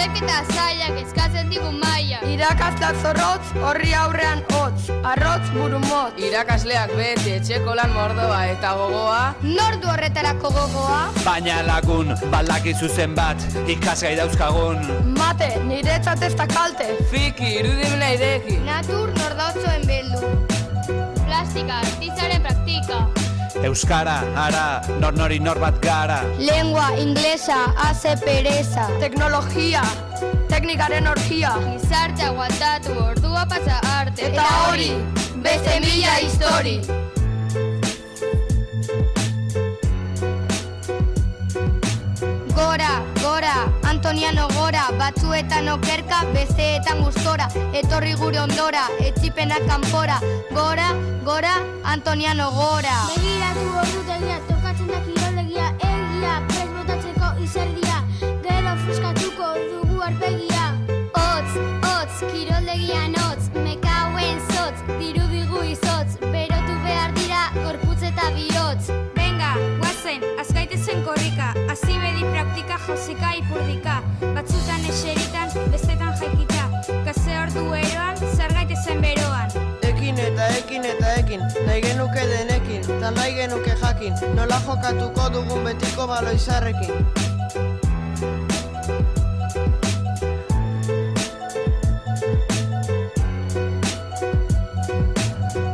Azterketa zailak eskatzen digu maila. Irakasleak zorrotz, horri aurrean hotz, arrotz buru motz. Irakasleak beti etxeko lan mordoa eta gogoa. Nor du horretarako gogoa? Baina lagun, baldakizu zenbat, ikasgai dauzkagun. Mate, niretzat ez da kalte. Fiki, irudimena ireki. Natur nor dautzoen bildu. Plastika, artizaren praktika. Euskara, ara, nor bat gara. Lengua, inglesa, hace pereza. Teknologia, teknikaren orgia. Gizartea guantatu, ordua pasa arte. Eta hori, beste mila histori. Gora, gora, Antoniano gora, batzuetan okerka, besteetan gustora, etorri gure ondora, etxipenak kanpora, gora, gora, Antoniano gora. Begiratu ordutegia, tokatzen da kiroldegia, egia, prest botatzeko izerdia, gero fruskatuko dugu arpegia. Hotz, hotz, kiroldegian hotz, mekauen zotz, dirudigu izotz, berotu behar dira gorputz eta bihotz. Venga, guazen, azgaitezen korrika, hasi bedi praktika josika ipurdika, batzutan eseritan, bestetan jaikita, kase ordu eroan, zargaitezen beroan. Ekin eta ekin eta ekin, nahi genuke denekin, eta nahi genuke jakin, nola jokatuko dugun betiko baloizarrekin.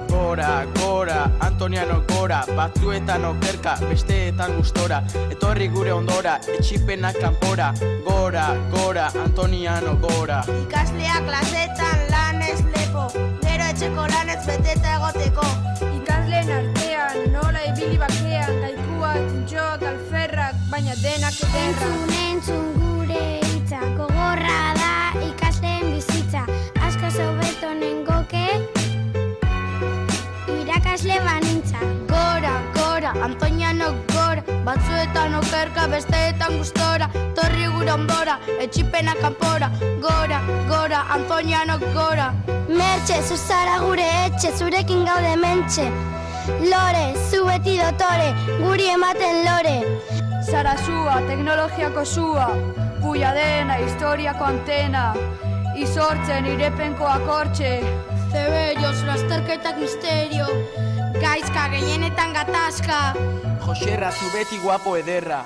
Gora, gora, Antoniano gora, batzuetan okerka, besteetan gustora, etorri gure ondora, etxipenak kanpora, gora, gora, Antoniano gora. Ikaslea klasetan lanez lepo, gero etxeko lanez beteta egoteko. Ikasleen artean, nola ibili bakean, gaikua, tintxoak, alferrak, baina denak ederra. Entzun gure hitza, gogorra da ikasleen bizitza, asko hobeto nengoke, irakasle banintza. Gora, gora, Antoniano gora, batzuetan okerka, besteetan gustora, torri gure ondora, etxipenak kanpora, gora, gora, Antoniano gora. Mertxe, zuzara gure etxe, zurekin gaude mentxe. Lore, zu beti dotore, guri ematen lore. Zara zua, teknologiako zua, puia dena, historiako antena, izortzen irepenko akortxe. Zebellos, lasterketak misterio, gaizka gehienetan gatazka. Joserra, zu beti guapo ederra.